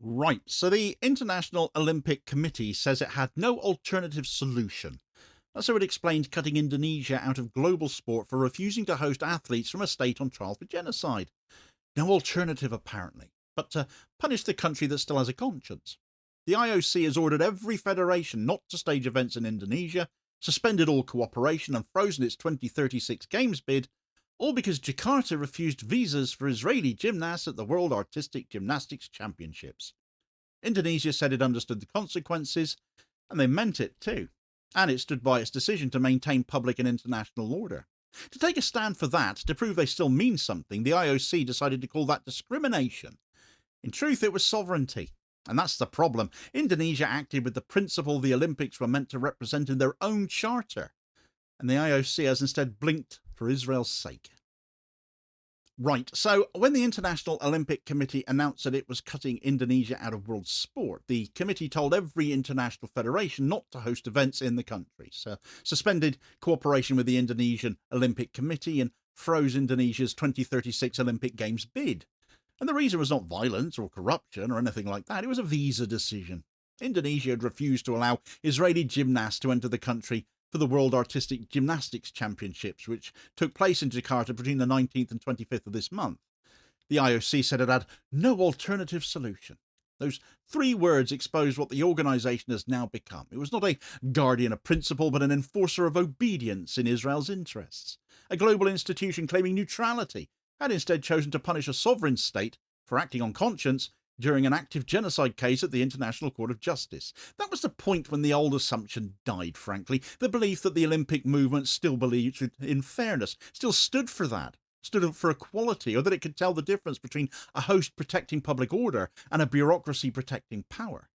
Right, so the International Olympic Committee says it had no alternative solution. That's how it explained cutting Indonesia out of global sport for refusing to host athletes from a state on trial for genocide. No alternative, apparently, but to punish the country that still has a conscience. The IOC has ordered every federation not to stage events in Indonesia, suspended all cooperation, and frozen its 2036 Games bid, all because Jakarta refused visas for Israeli gymnasts at the World Artistic Gymnastics Championships. Indonesia said it understood the consequences, and they meant it too. And it stood by its decision to maintain public and international order. To take a stand for that, to prove they still mean something, the IOC decided to call that discrimination. In truth, it was sovereignty. And that's the problem. Indonesia acted with the principle the Olympics were meant to represent in their own charter. And the IOC has instead blinked for Israel's sake. Right, so when the International Olympic Committee announced that it was cutting Indonesia out of world sport, the committee told every international federation not to host events in the country, so suspended cooperation with the Indonesian Olympic Committee and froze Indonesia's 2036 Olympic Games bid. And the reason was not violence or corruption or anything like that, it was a visa decision. Indonesia had refused to allow Israeli gymnasts to enter the country for the World Artistic Gymnastics Championships, which took place in Jakarta between the 19th and 25th of this month. The IOC said it had no alternative solution. Those three words exposed what the organisation has now become. It was not a guardian of principle, but an enforcer of obedience in Israel's interests. A global institution claiming neutrality had instead chosen to punish a sovereign state for acting on conscience during an active genocide case at the International Court of Justice. That was the point when the old assumption died, frankly. The belief that the Olympic movement still believed in fairness, still stood for that, stood for equality, or that it could tell the difference between a host protecting public order and a bureaucracy protecting power.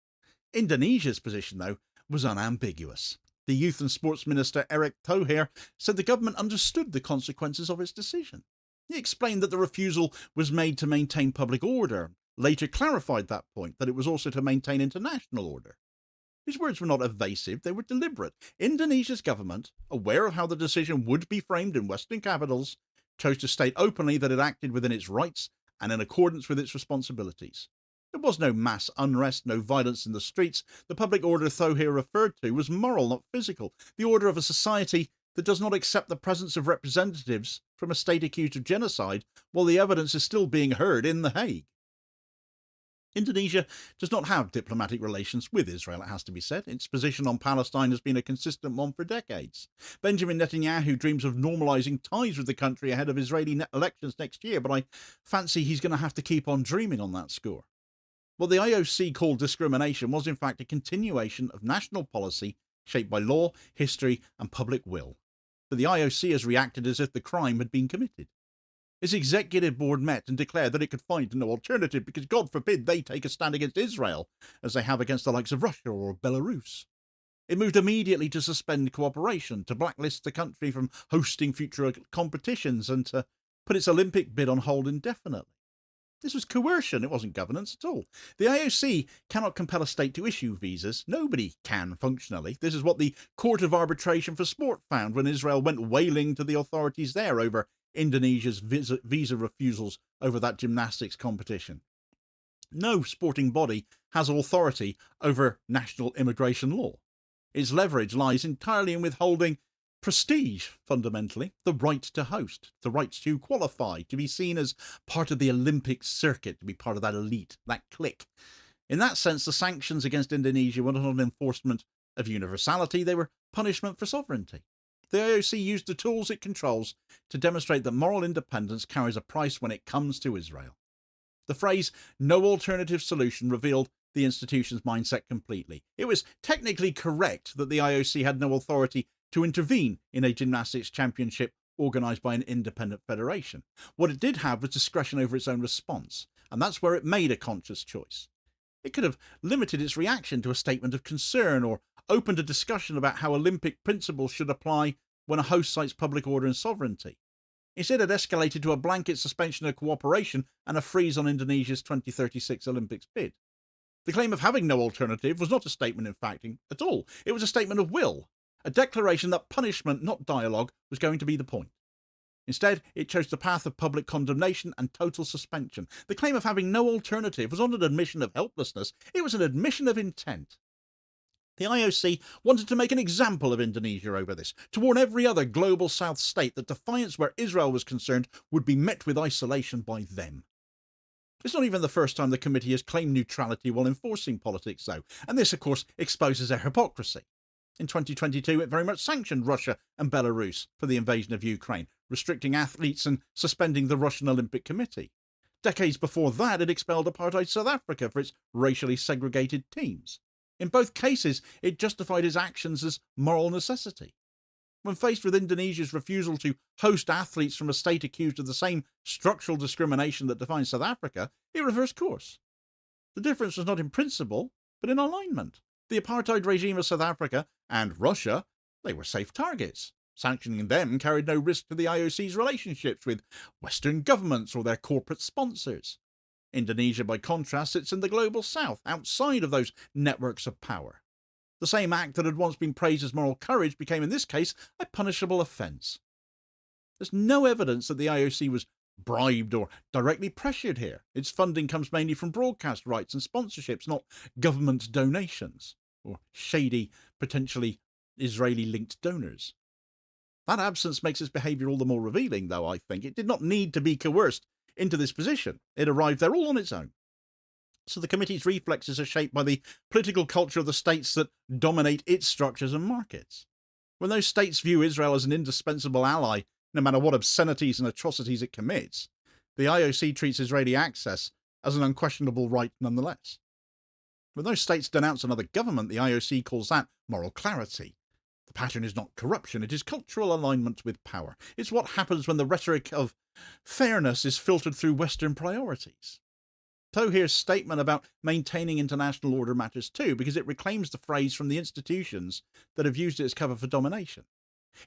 Indonesia's position, though, was unambiguous. The Youth and Sports Minister Erick Thohir said the government understood the consequences of its decision. He explained that the refusal was made to maintain public order, later clarified that point, that it was also to maintain international order. His words were not evasive, they were deliberate. Indonesia's government, aware of how the decision would be framed in Western capitals, chose to state openly that it acted within its rights and in accordance with its responsibilities. There was no mass unrest, no violence in the streets. The public order Thohir referred to was moral, not physical. The order of a society that does not accept the presence of representatives from a state accused of genocide while the evidence is still being heard in The Hague. Indonesia does not have diplomatic relations with Israel, it has to be said. Its position on Palestine has been a consistent one for decades. Benjamin Netanyahu dreams of normalising ties with the country ahead of Israeli elections next year, but I fancy he's going to have to keep on dreaming on that score. What the IOC called discrimination was in fact a continuation of national policy shaped by law, history and public will. But the IOC has reacted as if the crime had been committed. Its executive board met and declared that it could find no alternative because, God forbid, they take a stand against Israel, as they have against the likes of Russia or Belarus. It moved immediately to suspend cooperation, to blacklist the country from hosting future competitions, and to put its Olympic bid on hold indefinitely. This was coercion, it wasn't governance at all. The IOC cannot compel a state to issue visas. Nobody can, functionally. This is what the Court of Arbitration for Sport found when Israel went wailing to the authorities there over Indonesia's visa refusals over that gymnastics competition. No sporting body has authority over national immigration law. Its leverage lies entirely in withholding prestige, fundamentally, the right to host, the right to qualify, to be seen as part of the Olympic circuit, to be part of that elite, that clique. In that sense, the sanctions against Indonesia were not an enforcement of universality, they were punishment for sovereignty. The IOC used the tools it controls to demonstrate that moral independence carries a price when it comes to Israel. The phrase, no alternative solution, revealed the institution's mindset completely. It was technically correct that the IOC had no authority to intervene in a gymnastics championship organised by an independent federation. What it did have was discretion over its own response, and that's where it made a conscious choice. It could have limited its reaction to a statement of concern or opened a discussion about how Olympic principles should apply when a host cites public order and sovereignty. Instead, it escalated to a blanket suspension of cooperation and a freeze on Indonesia's 2036 Olympics bid. The claim of having no alternative was not a statement in fact at all. It was a statement of will, a declaration that punishment, not dialogue, was going to be the point. Instead, it chose the path of public condemnation and total suspension. The claim of having no alternative was not an admission of helplessness, it was an admission of intent. The IOC wanted to make an example of Indonesia over this, to warn every other global South state that defiance where Israel was concerned would be met with isolation by them. It's not even the first time the committee has claimed neutrality while enforcing politics, though, and this, of course, exposes their hypocrisy. In 2022, it very much sanctioned Russia and Belarus for the invasion of Ukraine, restricting athletes and suspending the Russian Olympic Committee. Decades before that, it expelled apartheid South Africa for its racially segregated teams. In both cases, it justified its actions as moral necessity. When faced with Indonesia's refusal to host athletes from a state accused of the same structural discrimination that defines South Africa, it reversed course. The difference was not in principle, but in alignment. The apartheid regime of South Africa and Russia, they were safe targets. Sanctioning them carried no risk to the IOC's relationships with Western governments or their corporate sponsors. Indonesia, by contrast, sits in the global south, outside of those networks of power. The same act that had once been praised as moral courage became, in this case, a punishable offence. There's no evidence that the IOC was bribed or directly pressured here. Its funding comes mainly from broadcast rights and sponsorships, not government donations or shady, potentially Israeli-linked donors. That absence makes its behaviour all the more revealing, though, I think. It did not need to be coerced into this position. It arrived there all on its own. So the committee's reflexes are shaped by the political culture of the states that dominate its structures and markets. When those states view Israel as an indispensable ally, no matter what obscenities and atrocities it commits, the IOC treats Israeli access as an unquestionable right nonetheless. When those states denounce another government, the IOC calls that moral clarity. The pattern is not corruption, it is cultural alignment with power. It's what happens when the rhetoric of fairness is filtered through Western priorities. So here's a statement about maintaining international order matters too, because it reclaims the phrase from the institutions that have used it as cover for domination.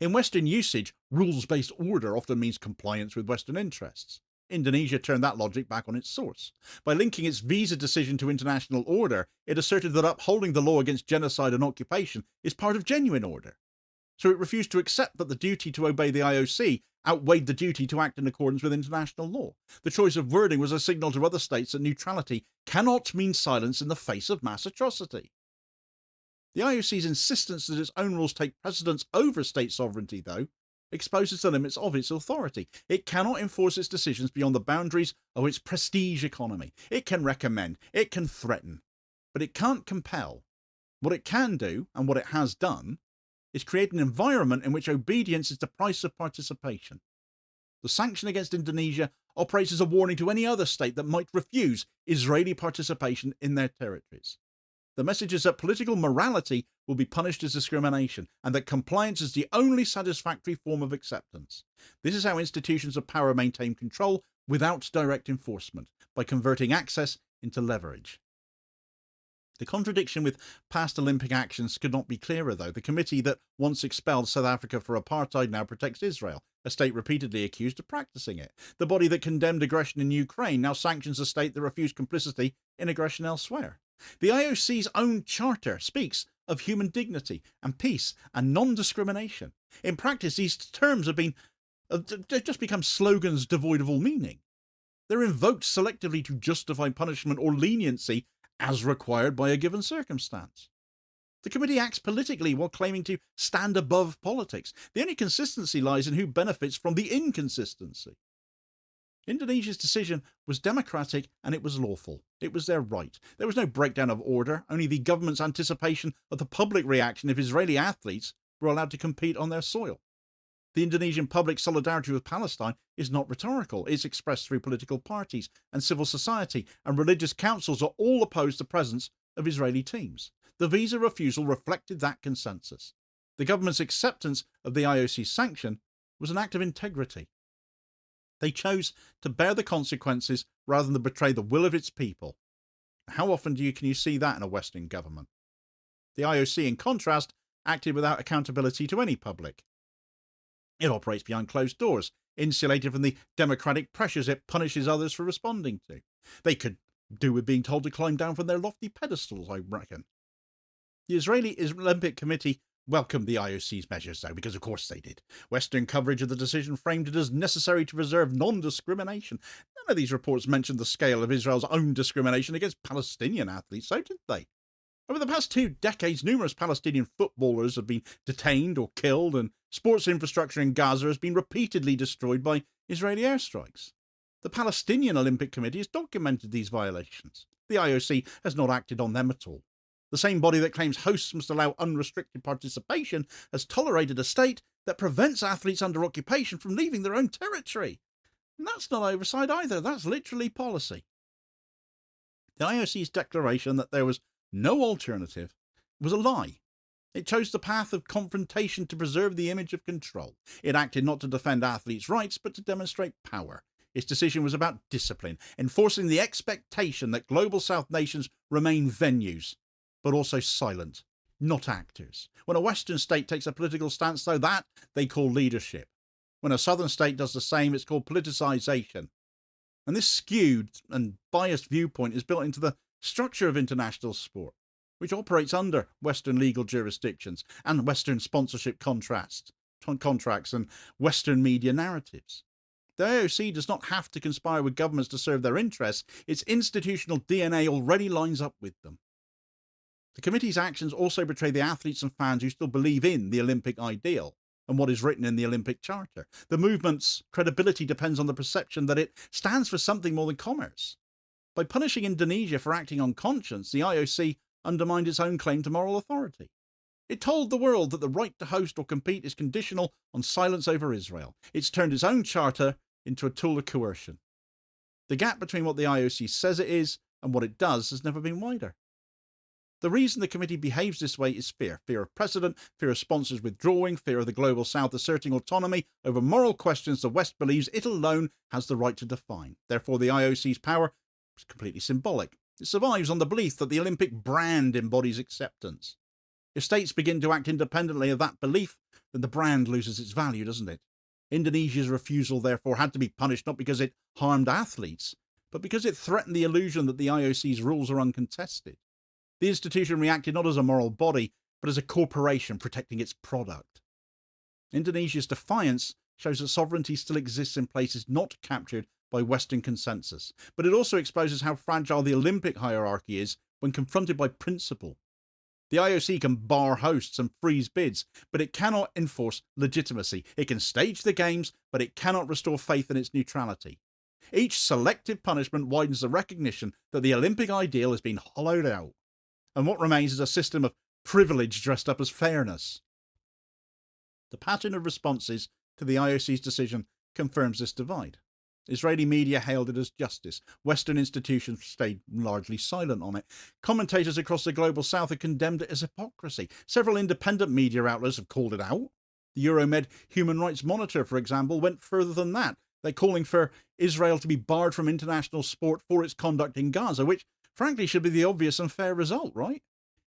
In Western usage, rules-based order often means compliance with Western interests. Indonesia turned that logic back on its source. By linking its visa decision to international order, it asserted that upholding the law against genocide and occupation is part of genuine order. So it refused to accept that the duty to obey the IOC outweighed the duty to act in accordance with international law. The choice of wording was a signal to other states that neutrality cannot mean silence in the face of mass atrocity. The IOC's insistence that its own rules take precedence over state sovereignty, though, exposes the limits of its authority. It cannot enforce its decisions beyond the boundaries of its prestige economy. It can recommend, it can threaten, but it can't compel. What it can do, and what it has done, is create an environment in which obedience is the price of participation. The sanction against Indonesia operates as a warning to any other state that might refuse Israeli participation in their territories. The message is that political morality will be punished as discrimination, and that compliance is the only satisfactory form of acceptance. This is how institutions of power maintain control without direct enforcement, by converting access into leverage. The contradiction with past Olympic actions could not be clearer, though. The committee that once expelled South Africa for apartheid now protects Israel, a state repeatedly accused of practicing it. The body that condemned aggression in Ukraine now sanctions a state that refused complicity in aggression elsewhere. The IOC's own charter speaks of human dignity and peace and non-discrimination. In practice, these terms have just become slogans devoid of all meaning. They're invoked selectively to justify punishment or leniency as required by a given circumstance. The committee acts politically while claiming to stand above politics. The only consistency lies in who benefits from the inconsistency. Indonesia's decision was democratic and it was lawful. It was their right. There was no breakdown of order, only the government's anticipation of the public reaction if Israeli athletes were allowed to compete on their soil. The Indonesian public's solidarity with Palestine is not rhetorical. It's expressed through political parties and civil society, and religious councils are all opposed to the presence of Israeli teams. The visa refusal reflected that consensus. The government's acceptance of the IOC sanction was an act of integrity. They chose to bear the consequences rather than betray the will of its people. How often can you see that in a Western government? The IOC, in contrast, acted without accountability to any public. It operates behind closed doors, insulated from the democratic pressures it punishes others for responding to. They could do with being told to climb down from their lofty pedestals, I reckon. The Israeli Olympic Committee welcomed the IOC's measures, though, because of course they did. Western coverage of the decision framed it as necessary to preserve non-discrimination. None of these reports mentioned the scale of Israel's own discrimination against Palestinian athletes, so did they? Over the past 2 decades, numerous Palestinian footballers have been detained or killed, and sports infrastructure in Gaza has been repeatedly destroyed by Israeli airstrikes. The Palestinian Olympic Committee has documented these violations. The IOC has not acted on them at all. The same body that claims hosts must allow unrestricted participation has tolerated a state that prevents athletes under occupation from leaving their own territory. And that's not oversight either, that's literally policy. The IOC's declaration that there was no alternative was a lie. It chose the path of confrontation to preserve the image of control. It acted not to defend athletes' rights, but to demonstrate power. Its decision was about discipline, enforcing the expectation that Global South nations remain venues, but also silent, not actors. When a Western state takes a political stance, though, that they call leadership. When a Southern state does the same, it's called politicization. And this skewed and biased viewpoint is built into the structure of international sport, which operates under Western legal jurisdictions and Western sponsorship contracts and Western media narratives. The IOC does not have to conspire with governments to serve their interests. Its institutional DNA already lines up with them. The committee's actions also betray the athletes and fans who still believe in the Olympic ideal and what is written in the Olympic Charter. The movement's credibility depends on the perception that it stands for something more than commerce. By punishing Indonesia for acting on conscience, the IOC undermined its own claim to moral authority. It told the world that the right to host or compete is conditional on silence over Israel. It's turned its own charter into a tool of coercion. The gap between what the IOC says it is and what it does has never been wider. The reason the committee behaves this way is fear. Fear of precedent, fear of sponsors withdrawing, fear of the Global South asserting autonomy over moral questions the West believes it alone has the right to define. Therefore, the IOC's power is completely symbolic. It survives on the belief that the Olympic brand embodies acceptance. If states begin to act independently of that belief, then the brand loses its value, doesn't it? Indonesia's refusal, therefore, had to be punished not because it harmed athletes, but because it threatened the illusion that the IOC's rules are uncontested. The institution reacted not as a moral body, but as a corporation protecting its product. Indonesia's defiance shows that sovereignty still exists in places not captured by Western consensus, but it also exposes how fragile the Olympic hierarchy is when confronted by principle. The IOC can bar hosts and freeze bids, but it cannot enforce legitimacy. It can stage the games, but it cannot restore faith in its neutrality. Each selective punishment widens the recognition that the Olympic ideal has been hollowed out, and what remains is a system of privilege dressed up as fairness. The pattern of responses to the IOC's decision confirms this divide. Israeli media hailed it as justice. Western institutions stayed largely silent on it. Commentators across the Global South have condemned it as hypocrisy. Several independent media outlets have called it out. The Euromed Human Rights Monitor, for example, went further than that. They're calling for Israel to be barred from international sport for its conduct in Gaza, which frankly should be the obvious and fair result, right?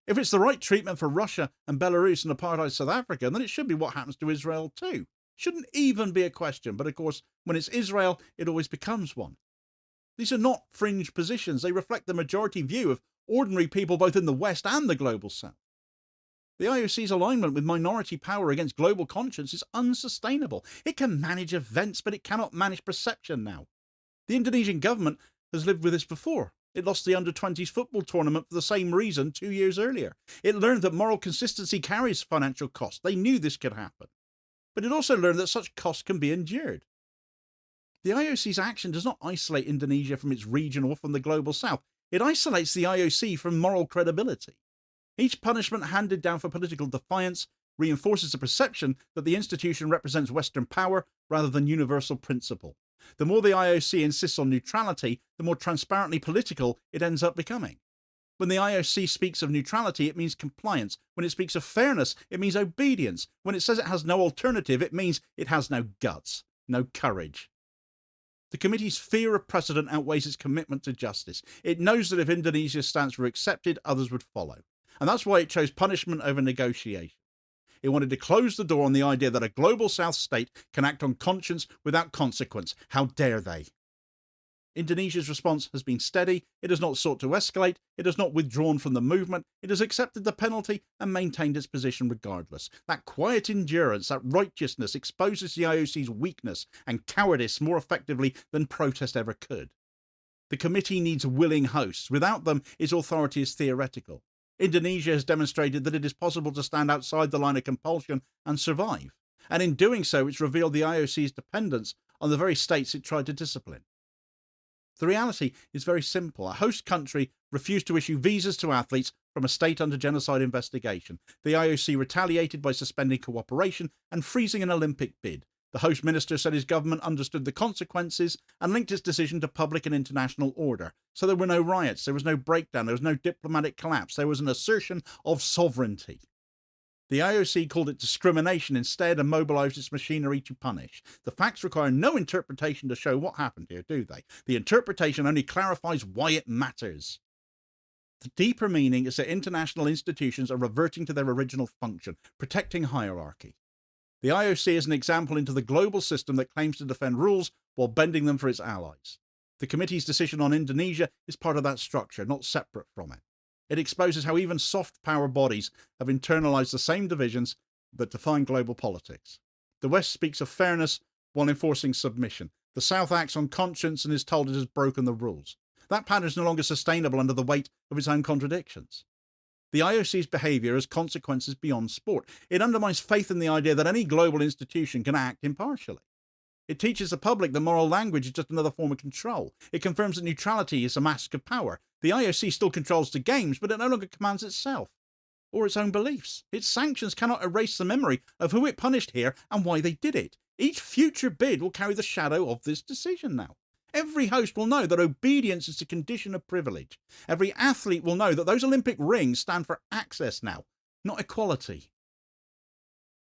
If it's the right treatment for Russia and Belarus and apartheid South Africa, then it should be what happens to Israel too. Shouldn't even be a question, but of course, when it's Israel, it always becomes one. These are not fringe positions. They reflect the majority view of ordinary people both in the West and the Global South. The IOC's alignment with minority power against global conscience is unsustainable. It can manage events, but it cannot manage perception now. The Indonesian government has lived with this before. It lost the under-20s football tournament for the same reason 2 years earlier. It learned that moral consistency carries financial costs. They knew this could happen. But it also learned that such costs can be endured. The IOC's action does not isolate Indonesia from its region or from the Global South. It isolates the IOC from moral credibility. Each punishment handed down for political defiance reinforces the perception that the institution represents Western power rather than universal principle. The more the IOC insists on neutrality, the more transparently political it ends up becoming. When the IOC speaks of neutrality, it means compliance. When it speaks of fairness, it means obedience. When it says it has no alternative, it means it has no guts, no courage. The committee's fear of precedent outweighs its commitment to justice. It knows that if Indonesia's stance were accepted, others would follow. And that's why it chose punishment over negotiation. It wanted to close the door on the idea that a Global South state can act on conscience without consequence. How dare they? Indonesia's response has been steady. It has not sought to escalate. It has not withdrawn from the movement. It has accepted the penalty and maintained its position regardless. That quiet endurance, that righteousness exposes the IOC's weakness and cowardice more effectively than protest ever could. The committee needs willing hosts. Without them, its authority is theoretical. Indonesia has demonstrated that it is possible to stand outside the line of compulsion and survive. And in doing so, it's revealed the IOC's dependence on the very states it tried to discipline. The reality is very simple. A host country refused to issue visas to athletes from a state under genocide investigation. The IOC retaliated by suspending cooperation and freezing an Olympic bid. The host minister said his government understood the consequences and linked its decision to public and international order. So there were no riots, there was no breakdown, there was no diplomatic collapse, there was an assertion of sovereignty. The IOC called it discrimination instead and mobilised its machinery to punish. The facts require no interpretation to show what happened here, do they? The interpretation only clarifies why it matters. The deeper meaning is that international institutions are reverting to their original function, protecting hierarchy. The IOC is an example into the global system that claims to defend rules while bending them for its allies. The committee's decision on Indonesia is part of that structure, not separate from it. It exposes how even soft power bodies have internalized the same divisions that define global politics. The West speaks of fairness while enforcing submission. The South acts on conscience and is told it has broken the rules. That pattern is no longer sustainable under the weight of its own contradictions. The IOC's behaviour has consequences beyond sport. It undermines faith in the idea that any global institution can act impartially. It teaches the public that moral language is just another form of control. It confirms that neutrality is a mask of power. The IOC still controls the games, but it no longer commands itself or its own beliefs. Its sanctions cannot erase the memory of who it punished here and why they did it. Each future bid will carry the shadow of this decision now. Every host will know that obedience is a condition of privilege. Every athlete will know that those Olympic rings stand for access now, not equality.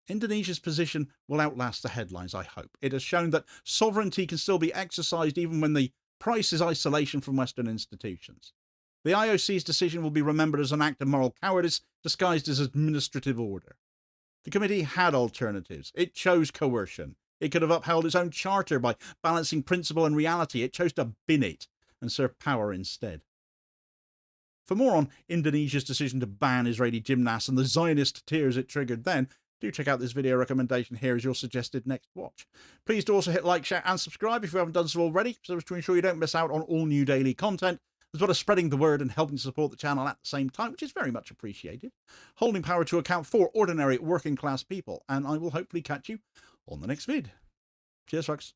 Indonesia's position will outlast the headlines, I hope. It has shown that sovereignty can still be exercised even when the price is isolation from Western institutions. The IOC's decision will be remembered as an act of moral cowardice disguised as administrative order. The committee had alternatives. It chose coercion. It could have upheld its own charter by balancing principle and reality. It chose to bin it and serve power instead. For more on Indonesia's decision to ban Israeli gymnasts and the Zionist tears it triggered then, do check out this video recommendation here as your suggested next watch. Please do also hit like, share and subscribe if you haven't done so already, so as to ensure you don't miss out on all new daily content, as well as spreading the word and helping to support the channel at the same time, which is very much appreciated. Holding power to account for ordinary working class people, and I will hopefully catch you on the next vid. Cheers, folks.